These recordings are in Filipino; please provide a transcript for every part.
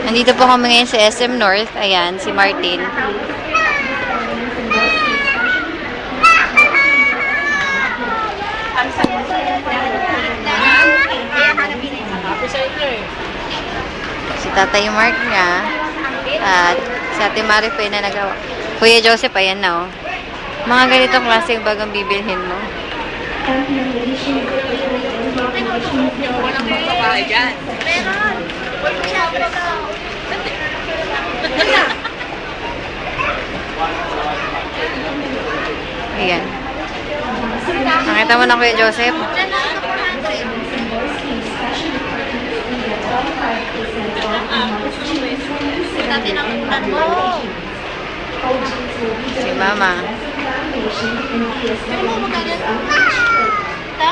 Nandito po kami ngayon sa SM North. Ayan, si Martin. Si Tatay Mark niya. At si Ate Marife na nagawa. Kuya Joseph, ayan na oh. Mga ganitong klaseng bagang bibilhin mo. Walang babae dyan. Ayan. Nakita mo na Kuya Joseph? Si Mama. Pero mo magkano? Ito?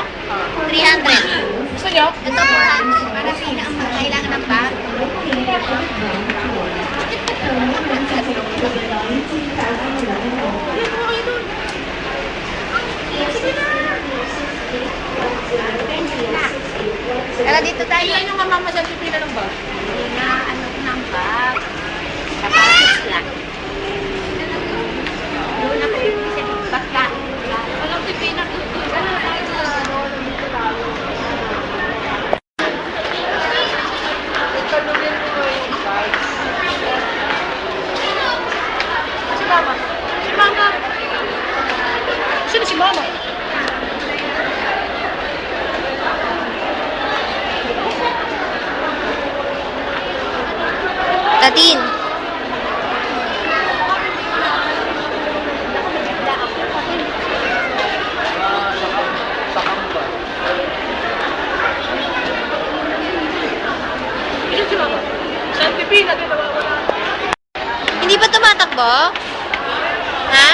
300. Gusto nyo? Ito 400. Para kailangan ng bag. Tara dito tayo. Ilan yung mamamasyal yung pila ng bag? Na ano ng bag. Kapatos lang. Doon ako sa baka. Walang tipina. Si Mama. Si Mama. Sino si Mama? Tatin! Sino si Mama? Sa tipina din nawawala. Hindi ba tumatakbo? Ha?